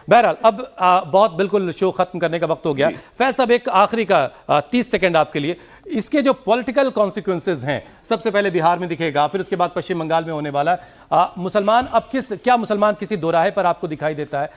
बहरहाल अब बहुत बिल्कुल शो खत्म करने का वक्त हो गया। फैज साहब, एक आखिरी का 30 सेकंड आपके लिए। इसके जो पॉलिटिकल कॉन्सिक्वेंसेज हैं, सबसे पहले बिहार में दिखेगा, फिर उसके बाद पश्चिम बंगाल में होने वाला है। मुसलमान अब क्या मुसलमान किसी दोराहे पर आपको दिखाई देता है?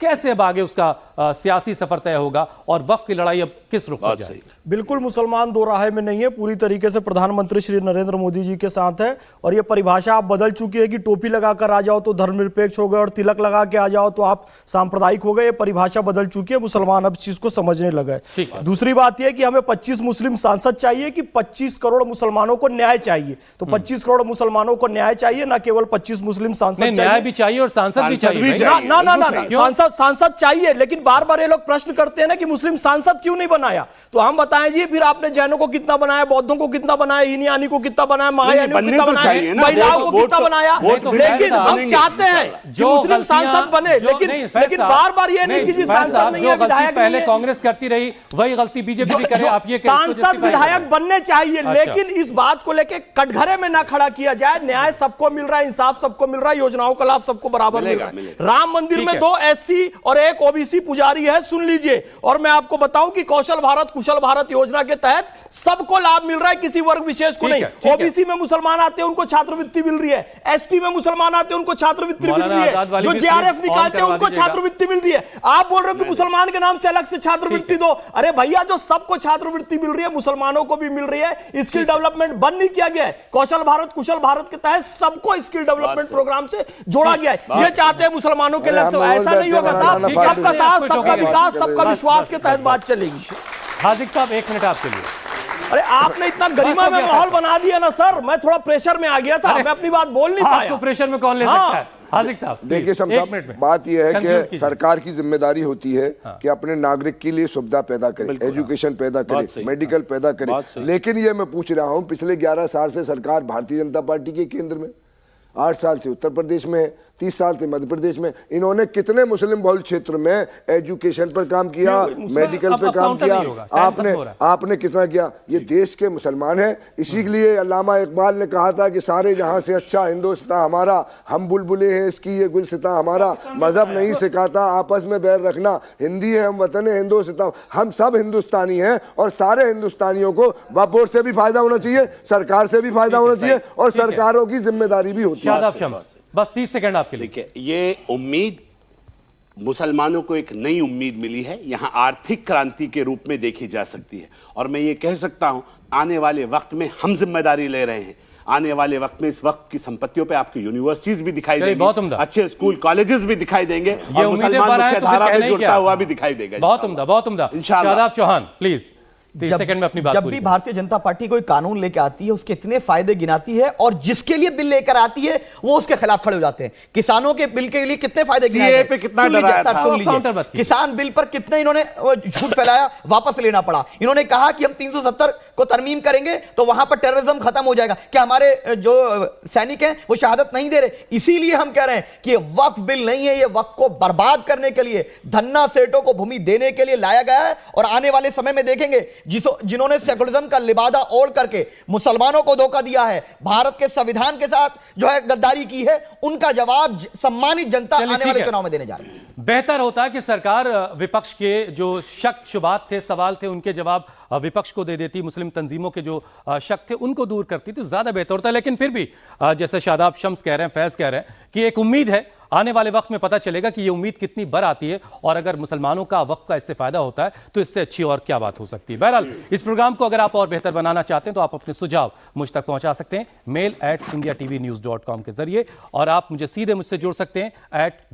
कैसे अब आगे उसका सियासी सफर तय होगा और वक्फ की लड़ाई अब किस रुख पर जाएगी? बिल्कुल मुसलमान दोराहे में नहीं है, पूरी तरीके से प्रधानमंत्री श्री नरेंद्र मोदी जी के साथ है। और ये परिभाषा आप बदल चुकी है कि टोपी लगाकर आ जाओ तो धर्मनिरपेक्ष हो गए और तिलक लगा के आ जाओ तो आप सांप्रदायिक हो गए। ये परिभाषा बदल चुकी है, मुसलमान अब चीज को समझने लगे। दूसरी बात यह कि हमें 25 मुस्लिम सांसद चाहिए कि 25 करोड़ मुसलमानों को न्याय चाहिए। तो 25 करोड़ मुसलमानों को न्याय चाहिए, ना केवल 25 मुस्लिम सांसद। न्याय भी चाहिए और सांसद भी चाहिए। ना सांसद चाहिए, लेकिन बार बार ये लोग प्रश्न करते हैं ना कि मुस्लिम सांसद क्यों नहीं बनाया। तो हम बताएं जी, फिर आपने जैनों को कितना बनाया, बौद्धों को कितना बनाया, हीनयानी को कितना बनाया, महायानी को कितना बनाया, महिलाओं को कितना बनाया। लेकिन हम चाहते हैं कि मुस्लिम सांसद बने, लेकिन बार बार ये नहीं कि जी सांसद नहीं है, विधायक पहले कांग्रेस करती रही वही गलती बीजेपी भी करे। आप ये सांसद विधायक बनने चाहिए, लेकिन इस बात को लेकर कटघरे में ना खड़ा किया जाए। न्याय सबको मिल रहा है, इंसाफ सबको मिल रहा है, योजनाओं का लाभ सबको बराबर मिल रहा है। राम मंदिर में 2 SC और 1 OBC पुजारी है, सुन लीजिए। और मैं आपको बताऊं कि कौशल भारत कुशल भारत योजना के तहत सबको लाभ मिल रहा है, किसी वर्ग विशेष को नहीं। OBC में मुसलमान आते हैं उनको छात्रवृत्ति मिल रही है, ST में मुसलमान आते हैं उनको छात्रवृत्ति मिल रही है, जो JRF निकालते हैं उनको छात्रवृत्ति मिल रही है। आप बोल रहे हो कि मुसलमान के नाम से अलग से छात्रवृत्ति दो। अरे भैया, जो सबको छात्रवृत्ति मिल रही है मुसलमानों को भी मिल रही है। स्किल डेवलपमेंट बंद नहीं किया गया है, कौशल भारत कुशल भारत के तहत सबको स्किल डेवलपमेंट प्रोग्राम से जोड़ा गया है। ये चाहते हैं मुसलमानों के लक्ष्य, ऐसा नहीं होगा साहब। सबका साथ, सबका विकास, सबका विश्वास के तहत बात चलेगी। हाजिक साहब, 1 मिनट आपके लिए। अरे आपने इतना गरिमा में माहौल बना दिया ना सर, मैं थोड़ा प्रेशर में आ गया था, मैं अपनी बात बोल नहीं पाया। आपको प्रेशर में कौन ले सकता है? हाजिक साहब देखिए, बात यह है कि सरकार की जिम्मेदारी होती है कि अपने नागरिक के लिए सुविधा पैदा करे, एजुकेशन पैदा करे, मेडिकल पैदा करे। लेकिन ये मैं पूछ रहा हूं, पिछले 11 साल से सरकार भारतीय जनता पार्टी के केंद्र में, 8 साल से उत्तर प्रदेश में, 30 साल से मध्य प्रदेश में, इन्होंने कितने मुस्लिम बहुल क्षेत्र में एजुकेशन पर काम किया, मेडिकल पे काम किया? आपने कितना किया? ये देश के मुसलमान हैं। इसी के लिए अल्लामा इकबाल ने कहा था कि सारे जहां से अच्छा हिंदुस्तान हमारा, हम बुलबुले हैं इसकी ये गुलसिता हमारा, मजहब नहीं सिखाता आपस में बैर रखना, हिंदी है हम वतन है हिंदुस्तान, हम सब हिंदुस्तानी हैं और सारे हिंदुस्तानियों को वक्फ बोर्ड से भी फायदा होना चाहिए, सरकार से भी फायदा होना चाहिए और सरकारों की जिम्मेदारी भी होती है। बस 30 सेकंड आपके लिए। देखिए, ये उम्मीद मुसलमानों को एक नई उम्मीद मिली है, यहां आर्थिक क्रांति के रूप में देखी जा सकती है। और मैं ये कह सकता हूं, आने वाले वक्त में हम जिम्मेदारी ले रहे हैं। आने वाले वक्त में इस वक्त की संपत्तियों पे आपकी यूनिवर्सिटीज भी दिखाई देंगी, अच्छे स्कूल कॉलेजेस भी दिखाई देंगे और मुसलमान मुख्य धारा में जुड़ता हुआ भी दिखाई देगा। बहुत उम्दा, बहुत उम्दा। शादाब चौहान प्लीज। जब भी भारतीय जनता पार्टी कोई कानून लेके आती है उसके इतने फायदे गिनाती है और जिसके लिए बिल लेकर आती है वो उसके खिलाफ खड़े हो जाते हैं। किसानों के बिल के लिए कितने फायदे गिनाए पे कितना डराया था, किसान बिल पर कितने इन्होंने झूठ फैलाया, वापस लेना पड़ा। इन्होंने कहा कि हम 370 को तरमीम करेंगे तो वहां पर टेररिज्म खत्म हो जाएगा। क्या हमारे जो सैनिक हैं वो शहादत नहीं दे रहे? इसीलिए हम कह रहे हैं कि ये वक्फ बिल नहीं है, ये वक्फ को बर्बाद करने के लिए, धन्ना सेठों को भूमि देने के लिए लाया गया है। और आने वाले समय में देखेंगे जिन्होंने सेकुलरिज्म का लिबादा ओढ़ करके मुसलमानों को धोखा दिया है, भारत के संविधान के साथ जो है गद्दारी की है, उनका जवाब सम्मानित जनता आने वाले चुनाव में देने जा रही है। बेहतर होता है कि सरकार विपक्ष के जो शक शुबात थे, सवाल थे, उनके जवाब विपक्ष को दे देती, मुस्लिम तंजीमों के जो शक थे उनको दूर करती तो ज्यादा बेहतर होता है। लेकिन फिर भी जैसे शादाब शम्स कह रहे हैं, फैज कह रहे हैं कि एक उम्मीद है, आने वाले वक्त में पता चलेगा कि ये उम्मीद कितनी बर आती है और अगर मुसलमानों का वक्त का इससे फायदा होता है तो इससे अच्छी और क्या बात हो सकती है। बहरहाल इस प्रोग्राम को अगर आप और बेहतर बनाना चाहते हैं तो आप अपने सुझाव मुझ तक पहुंचा सकते हैं mail@indiatvnews.com के जरिए, और आप सीधे मुझसे जुड़ सकते हैं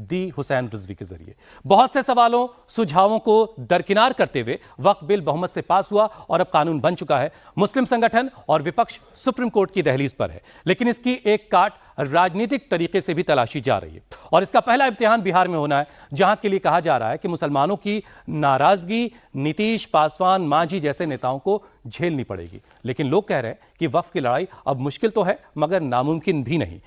@DHusain के जरिए। बहुत से सवालों सुझावों को दरकिनार करते हुए वक्फ बिल बहुमत से पास हुआ और अब कानून बन चुका है। मुस्लिम संगठन और विपक्ष सुप्रीम कोर्ट की दहलीज पर है, लेकिन इसकी एक काट राजनीतिक तरीके से भी तलाशी जा रही है। और इसका पहला इम्तिहान बिहार में होना है, जहां के लिए कहा जा रहा है कि मुसलमानों की नाराजगी नीतीश, पासवान, मांझी जैसे नेताओं को झेलनी पड़ेगी। लेकिन लोग कह रहे हैं कि वक्फ की लड़ाई अब मुश्किल तो है मगर नामुमकिन भी नहीं।